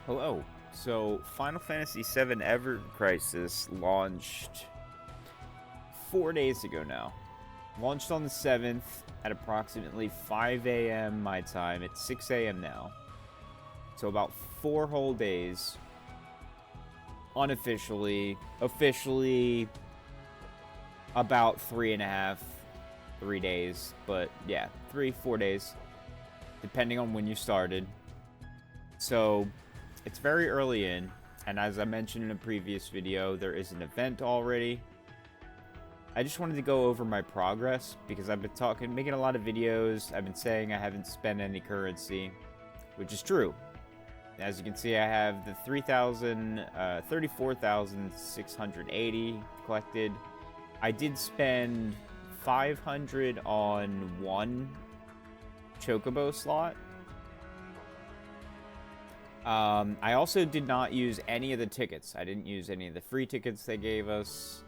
Hello. So, Final Fantasy VII Ever Crisis launched 4 days ago now. Launched on the 7th at approximately 5 a.m. my time. It's 6 a.m. now. So, about 4 whole days. Unofficially. Officially, about 3.5, 3 days. But yeah, 3, 4 days. Depending on when you started. So, it's very early in, and as I mentioned in a previous video, there is an event already. I just wanted to go over my progress, because I've been making a lot of videos. I've been saying I haven't spent any currency, which is true. As you can see, I have the 34,680 collected. I did spend 500 on one Chocobo slot. I also did not use any of the tickets. I didn't use any of the free tickets they gave us.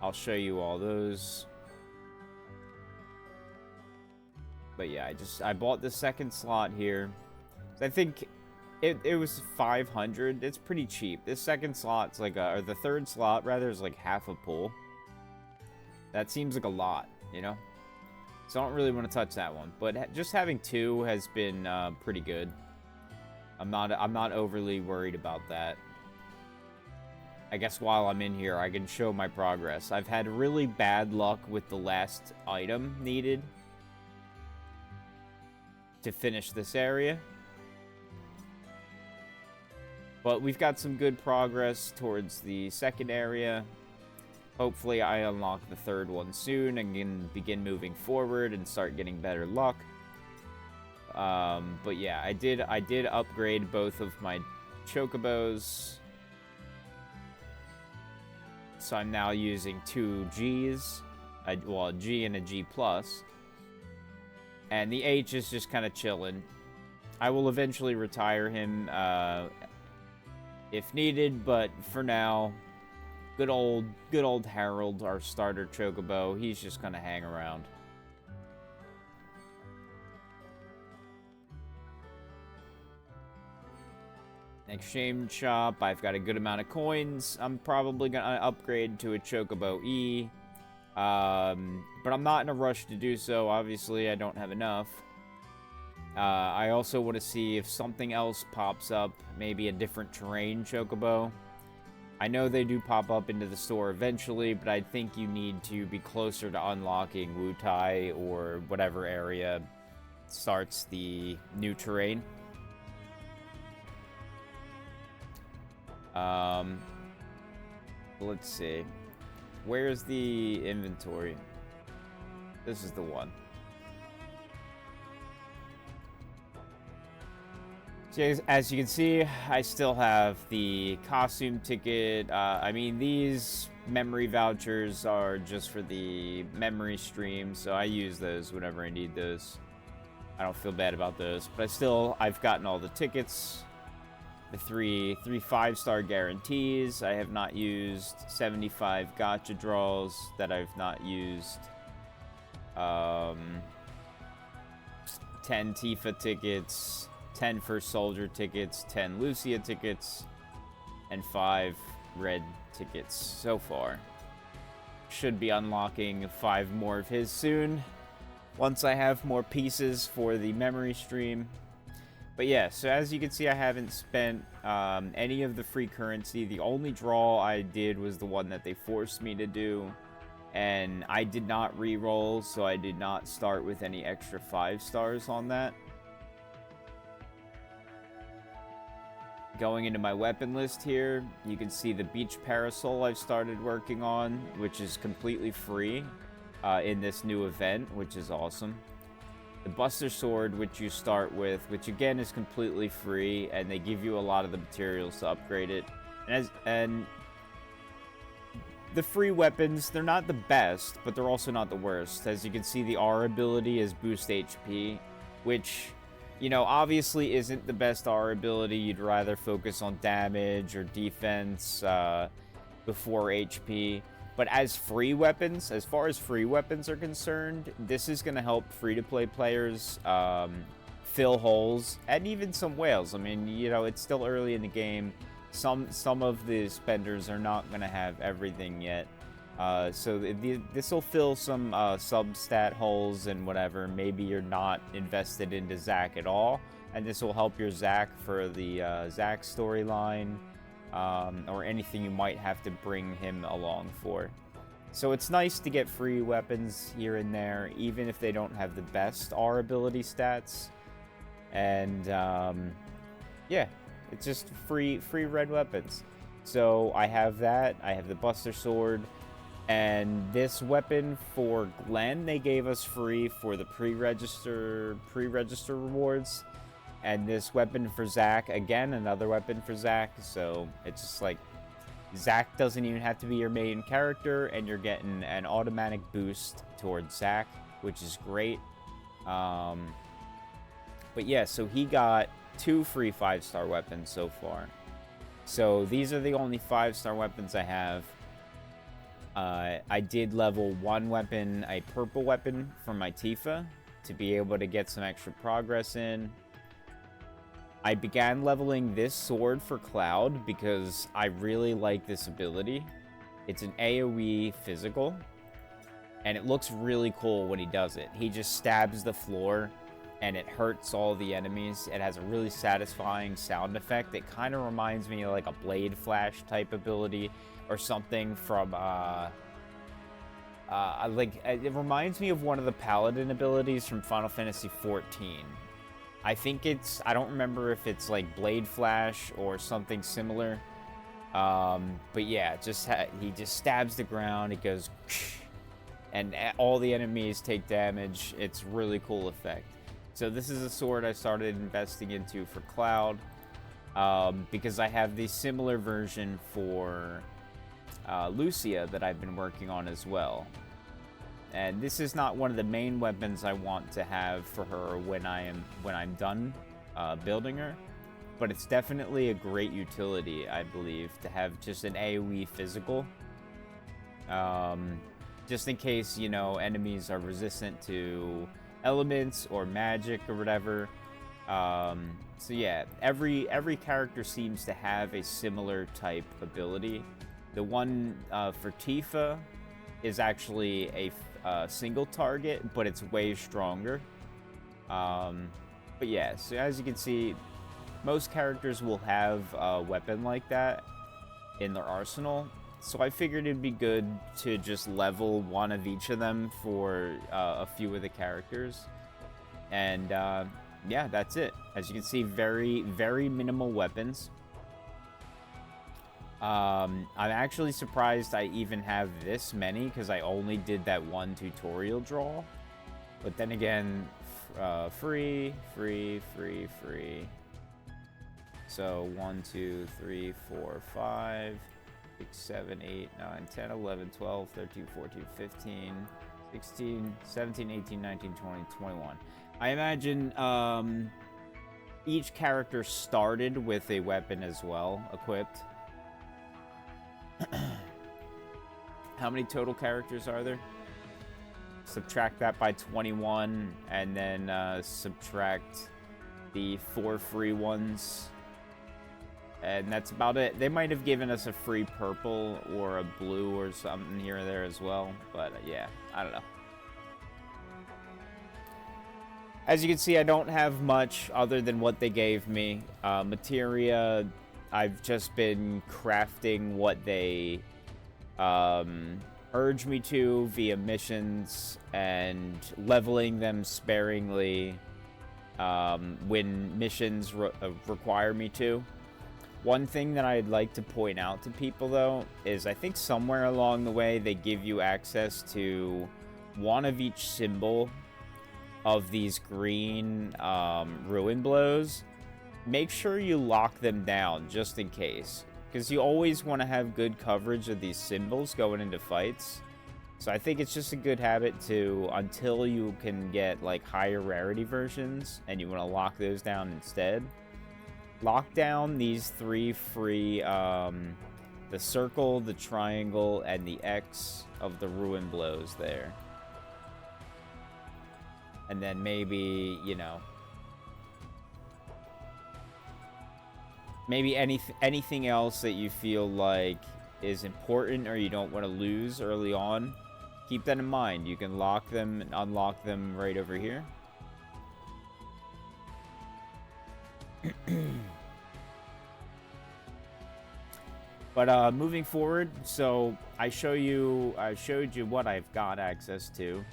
I'll show you all those. But yeah, I bought the second slot here. I think it was 500. It's pretty cheap. This second slot's like or the third slot rather is like half a pull. That seems like a lot, you know? So I don't really want to touch that one. But just having two has been pretty good. I'm not overly worried about that. I guess while I'm in here, I can show my progress. I've had really bad luck with the last item needed to finish this area. But we've got some good progress towards the second area. Hopefully I unlock the third one soon and can begin moving forward and start getting better luck. But yeah, I did upgrade both of my Chocobos. So I'm now using two Gs. Well, a G and a G+. And the H is just kind of chilling. I will eventually retire him if needed, but for now, good old Harold, our starter Chocobo, he's just gonna hang around. Exchange shop, I've got a good amount of coins. I'm probably gonna upgrade to a Chocobo E. But I'm not in a rush to do so. Obviously, I don't have enough. I also want to see if something else pops up, maybe a different terrain Chocobo. I know they do pop up into the store eventually, but I think you need to be closer to unlocking Wutai or whatever area starts the new terrain. Let's see. Where's the inventory? This is the one. So as you can see, I still have the costume ticket. I mean, these memory vouchers are just for the memory stream, so I use those whenever I need those. I don't feel bad about those, but I've gotten all the tickets. The three 5-star guarantees. I have not used 75 gacha draws that I've not used. 10 Tifa tickets, 10 First Soldier tickets, 10 Lucia tickets, and 5 red tickets so far. Should be unlocking 5 more of his soon, once I have more pieces for the memory stream. But yeah, so as you can see, I haven't spent any of the free currency. The only draw I did was the one that they forced me to do. And I did not re-roll, so I did not start with any extra 5 stars on that. Going into my weapon list here, you can see the Beach Parasol I've started working on, which is completely free in this new event, which is awesome. The Buster Sword, which you start with, which again is completely free, and they give you a lot of the materials to upgrade it. And the free weapons, they're not the best, but they're also not the worst. As you can see, the R ability is boost HP, which, you know, obviously isn't the best R ability. You'd rather focus on damage or defense before HP. But as free weapons, as far as free weapons are concerned, this is going to help free-to-play players fill holes, and even some whales. I mean, you know, it's still early in the game. Some of the spenders are not going to have everything yet. So this will fill some sub-stat holes and whatever. Maybe you're not invested into Zack at all, and this will help your Zack for the Zack storyline, or anything you might have to bring him along for. So it's nice to get free weapons here and there, even if they don't have the best R ability stats. And yeah, it's just free red weapons. So I have that. I have the Buster Sword. And this weapon for Glenn, they gave us free for the pre-register rewards. And this weapon for Zack, again, another weapon for Zack. So it's just like, Zack doesn't even have to be your main character, and you're getting an automatic boost towards Zack, which is great. But yeah, so he got 2 free 5-star weapons so far. So these are the only 5-star weapons I have. I did level 1 weapon, a purple weapon from my Tifa, to be able to get some extra progress in. I began leveling this sword for Cloud because I really like this ability. It's an AoE physical, and it looks really cool when he does it. He just stabs the floor, and it hurts all the enemies. It has a really satisfying sound effect. It kind of reminds me of like a Blade Flash type ability, or something from, it reminds me of one of the Paladin abilities from Final Fantasy XIV. I think it's, I don't remember if it's like Blade Flash or something similar. But yeah, he just stabs the ground, it goes, and all the enemies take damage. It's really cool effect. So this is a sword I started investing into for Cloud, because I have the similar version for Lucia that I've been working on as well. And this is not one of the main weapons I want to have for her when I'm done building her, but it's definitely a great utility, I believe, to have just an AoE physical. Just in case, you know, enemies are resistant to elements or magic or whatever. So yeah, every character seems to have a similar type ability. The one for Tifa is actually a single target, but it's way stronger. But yeah, so as you can see, most characters will have a weapon like that in their arsenal. So I figured it'd be good to just level one of each of them for a few of the characters. And yeah, that's it. As you can see, very, very minimal weapons. I'm actually surprised I even have this many, because I only did that one tutorial draw. But then again, free. So 1, 2, 3, 4, 5, 6, 7, 8, 9, 10, 11, 12, 13, 14, 15, 16, 17, 18, 19, 20, 21. I imagine each character started with a weapon as well, equipped. How many total characters are there? Subtract that by 21, and then subtract the 4 free ones. And that's about it. They might have given us a free purple or a blue or something here or there as well. But yeah, I don't know. As you can see, I don't have much other than what they gave me. Materia, I've just been crafting what they urge me to via missions and leveling them sparingly when missions require me to. One thing that I'd like to point out to people, though, is I think somewhere along the way they give you access to one of each symbol of these green ruin blows. Make sure you lock them down just in case, because you always want to have good coverage of these symbols going into fights. So I think it's just a good habit to, until you can get like higher rarity versions and you want to lock those down instead, lock down these 3 free, the circle, the triangle, and the X of the ruin blows there. And then maybe, you know, maybe anything else that you feel like is important or you don't want to lose early on, keep that in mind. You can lock them and unlock them right over here. But moving forward, so I showed you what I've got access to.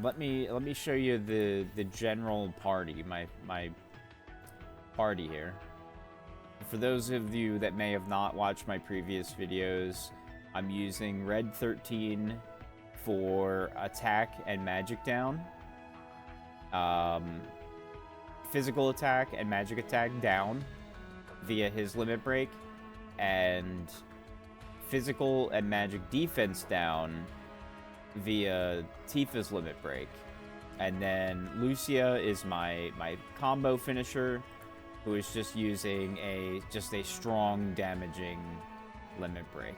Let me show you the general party, my party here. For those of you that may have not watched my previous videos, I'm using Red 13 for attack and magic down. Physical attack and magic attack down via his limit break, and physical and magic defense down via Tifa's limit break. And then Lucia is my combo finisher, who is just using a strong damaging limit break.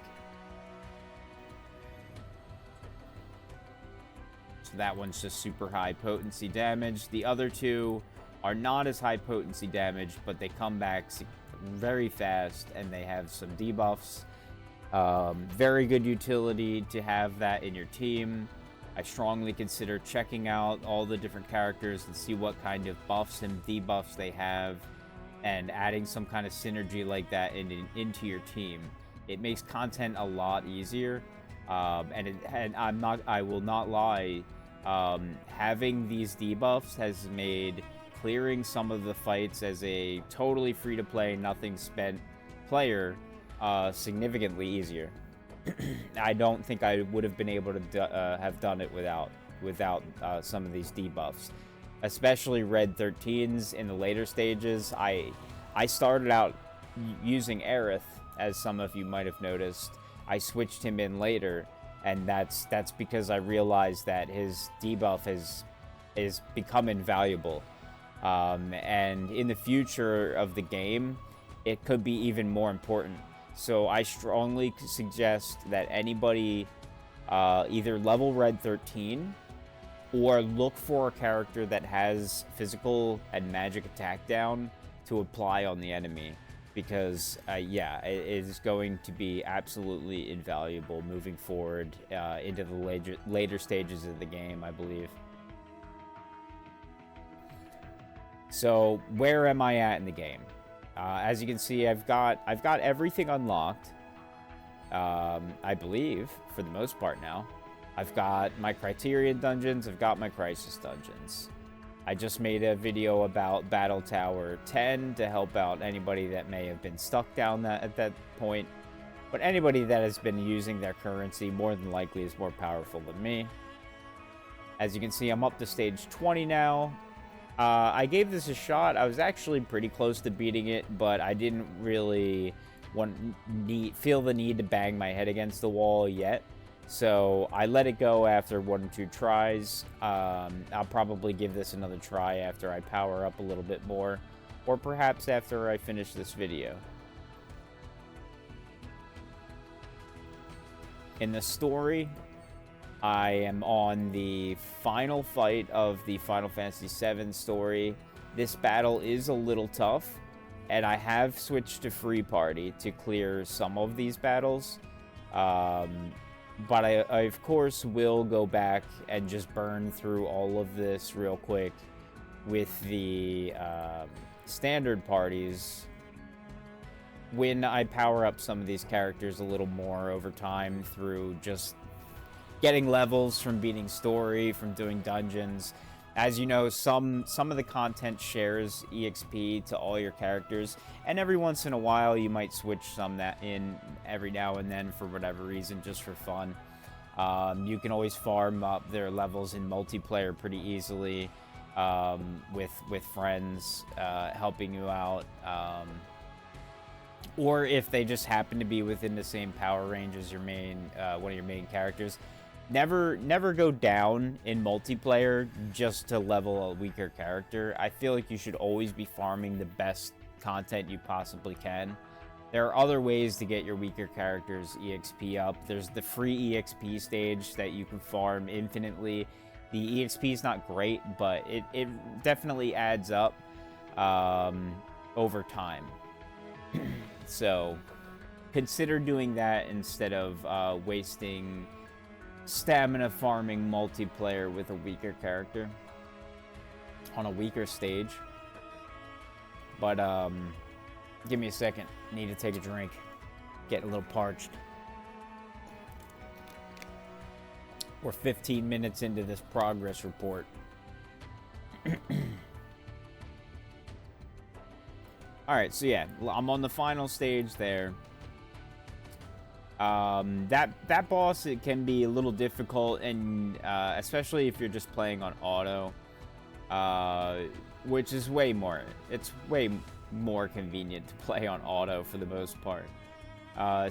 So that one's just super high potency damage. The other two are not as high potency damage, but they come back very fast, and they have some debuffs. Very good utility to have that in your team. I strongly consider checking out all the different characters and see what kind of buffs and debuffs they have, and adding some kind of synergy like that into your team. It makes content a lot easier, and I will not lie, having these debuffs has made clearing some of the fights as a totally free-to-play, nothing-spent player significantly easier. I don't think I would have been able to have done it without some of these debuffs, especially Red 13s in the later stages. I started out using Aerith, as some of you might have noticed. I switched him in later, and that's because I realized that his debuff is become invaluable. And in the future of the game, it could be even more important. So I strongly suggest that anybody either level Red 13 or look for a character that has physical and magic attack down to apply on the enemy. Because, yeah, it is going to be absolutely invaluable moving forward into the later stages of the game, I believe. So, where am I at in the game? As you can see, I've got everything unlocked. I believe, for the most part now. I've got my Criterion dungeons, I've got my Crisis dungeons. I just made a video about Battle Tower 10 to help out anybody that may have been stuck down at that point. But anybody that has been using their currency more than likely is more powerful than me. As you can see, I'm up to stage 20 now. I gave this a shot. I was actually pretty close to beating it, but I didn't really feel the need to bang my head against the wall yet. So I let it go after 1 or 2 tries. I'll probably give this another try after I power up a little bit more, or perhaps after I finish this video. In the story, I am on the final fight of the Final Fantasy VII story. This battle is a little tough, and I have switched to Free Party to clear some of these battles. But I, of course, will go back and just burn through all of this real quick with the standard parties when I power up some of these characters a little more over time through just getting levels from beating story, from doing dungeons. As you know, some of the content shares EXP to all your characters, and every once in a while you might switch some that in every now and then for whatever reason, just for fun. You can always farm up their levels in multiplayer pretty easily with friends helping you out. Or if they just happen to be within the same power range as your main one of your main characters. Never go down in multiplayer just to level a weaker character. I feel like you should always be farming the best content you possibly can. There are other ways to get your weaker characters EXP up. There's the free EXP stage that you can farm infinitely. The EXP is not great, but it definitely adds up. over time. So consider doing that instead of wasting stamina farming multiplayer with a weaker character on a weaker stage. But give me a second. Need to take a drink. Getting a little parched. We're 15 minutes into this progress report. Alright, so yeah, I'm on the final stage there. That boss, it can be a little difficult, and especially if you're just playing on auto, which is it's way more convenient to play on auto for the most part.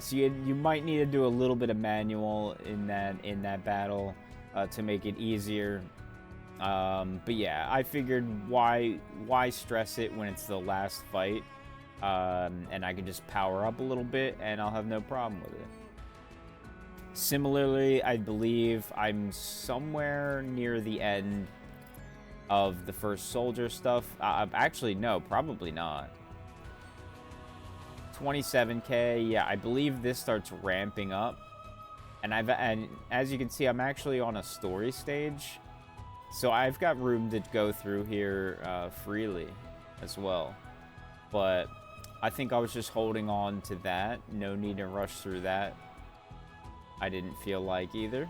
So you might need to do a little bit of manual in that battle to make it easier. But yeah, I figured why stress it when it's the last fight, and I can just power up a little bit and I'll have no problem with it. Similarly, I believe I'm somewhere near the end of the first soldier stuff. Actually, no, probably not. 27k, yeah, I believe this starts ramping up. And as you can see, I'm actually on a story stage. So I've got room to go through here freely as well. But I think I was just holding on to that. No need to rush through that. I didn't feel like either.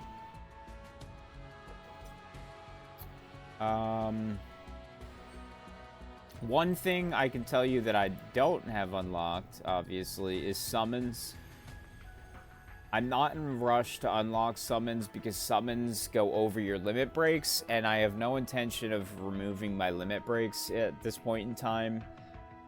One thing I can tell you that I don't have unlocked, obviously, is summons. I'm not in a rush to unlock summons because summons go over your limit breaks, and I have no intention of removing my limit breaks at this point in time.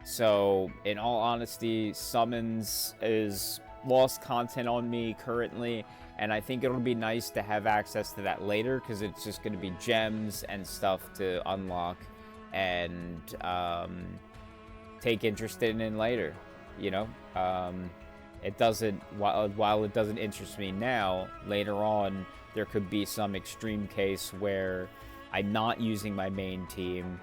So, in all honesty, summons is lost content on me currently, and I think it'll be nice to have access to that later because it's just going to be gems and stuff to unlock and take interest in later, you know? It doesn't, while it doesn't interest me now, later on there could be some extreme case where I'm not using my main team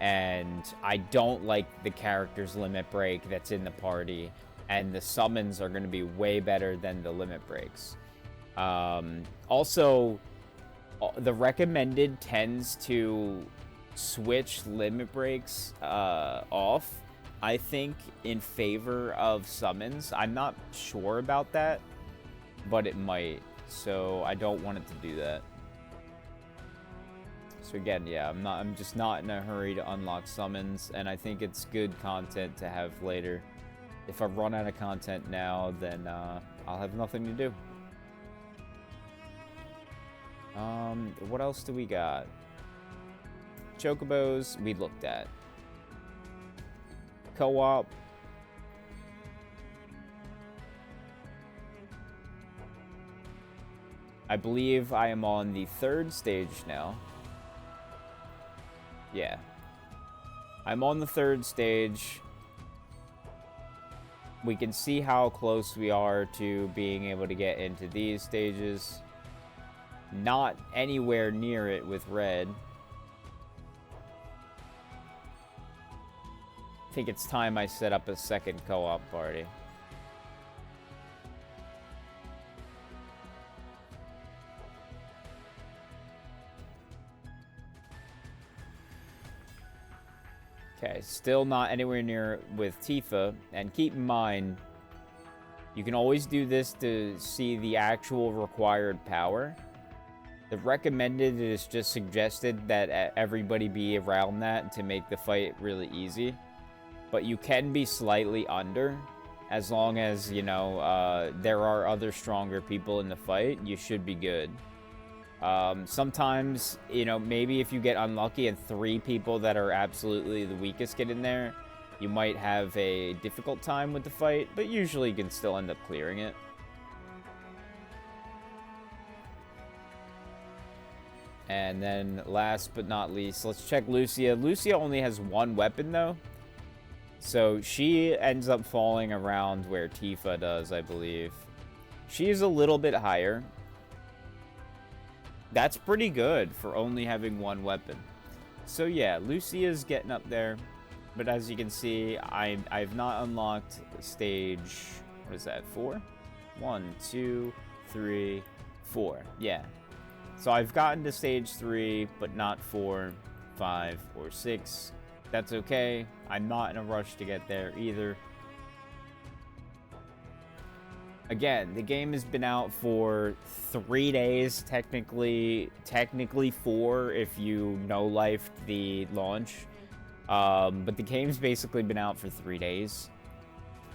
and I don't like the character's limit break that's in the party, and the summons are going to be way better than the limit breaks. Also, the recommended tends to switch limit breaks off, I think, in favor of summons. I'm not sure about that, but it might, so I don't want it to do that. So again, yeah, I'm just not in a hurry to unlock summons, and I think it's good content to have later. If I run out of content now, then I'll have nothing to do. What else do we got? Chocobos, we looked at. Co-op. I believe I am on the 3rd stage now. Yeah. I'm on the 3rd stage. We can see how close we are to being able to get into these stages. Not anywhere near it with red. I think it's time I set up a second co-op party. Okay, still not anywhere near with Tifa, and keep in mind, you can always do this to see the actual required power. The recommended is just suggested that everybody be around that to make the fight really easy. But you can be slightly under, as long as, you know, there are other stronger people in the fight, you should be good. Sometimes, you know, maybe if you get unlucky and 3 people that are absolutely the weakest get in there, you might have a difficult time with the fight, but usually you can still end up clearing it. And then last but not least, let's check Lucia. Lucia only has 1 weapon though, so she ends up falling around where Tifa does, I believe. She's a little bit higher. That's pretty good for only having 1 weapon. So yeah, Lucia's getting up there. but as you can see, I've not unlocked stage, what is that, 4? 1, 2, 3, 4. Yeah. So I've gotten to stage 3, but not 4, 5, or 6. That's okay. I'm not in a rush to get there either. Again, the game has been out for 3 days, technically 4 if you no-lifed the launch. But the game's basically been out for 3 days.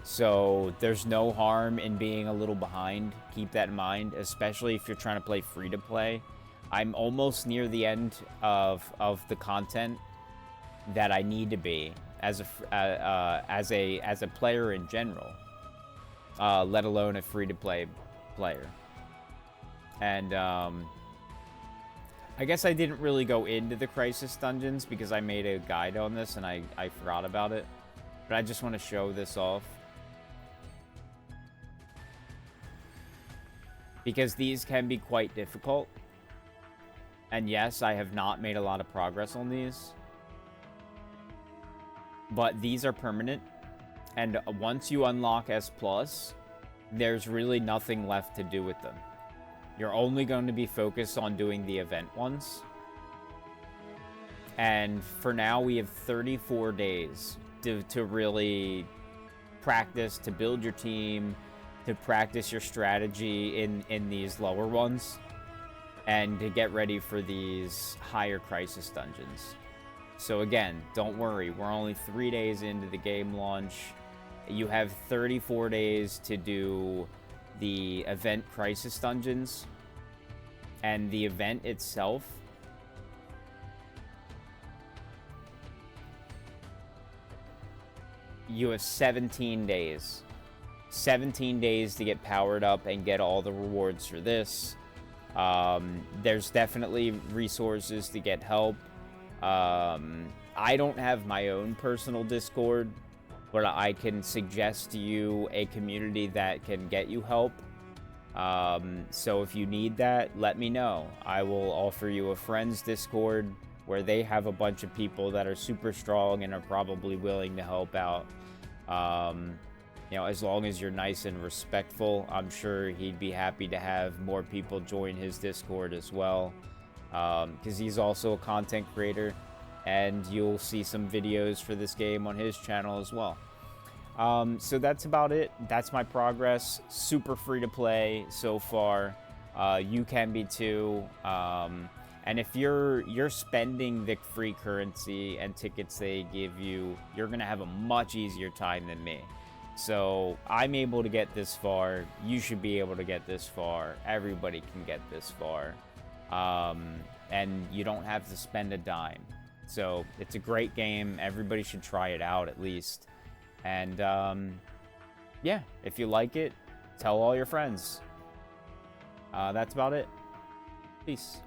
So there's no harm in being a little behind. Keep that in mind, especially if you're trying to play free-to-play. I'm almost near the end of the content that I need to be as a player in general. Let alone a free-to-play player. And, I guess I didn't really go into the Crisis Dungeons because I made a guide on this and I forgot about it. But I just want to show this off. Because these can be quite difficult. And yes, I have not made a lot of progress on these. But these are permanent. And once you unlock S+, there's really nothing left to do with them. You're only going to be focused on doing the event ones. And for now, we have 34 days to really practice, to build your team, to practice your strategy in these lower ones, and to get ready for these higher Crisis Dungeons. So again, don't worry, we're only 3 days into the game launch. You have 34 days to do the event Crisis Dungeons, and the event itself you have 17 days. 17 days to get powered up and get all the rewards for this. There's definitely resources to get help. I don't have my own personal Discord, but I can suggest to you a community that can get you help. So if you need that, let me know. I will offer you a friend's Discord where they have a bunch of people that are super strong and are probably willing to help out. You know, as long as you're nice and respectful, I'm sure he'd be happy to have more people join his Discord as well. Because he's also a content creator, and you'll see some videos for this game on his channel as well. So that's about it. That's my progress. Super free to play so far. You can be too. And if you're spending the free currency and tickets they give you, you're gonna have a much easier time than me. So I'm able to get this far. You should be able to get this far. Everybody can get this far. And you don't have to spend a dime. So it's a great game. Everybody should try it out at least. And yeah, if you like it, tell all your friends. That's about it. Peace.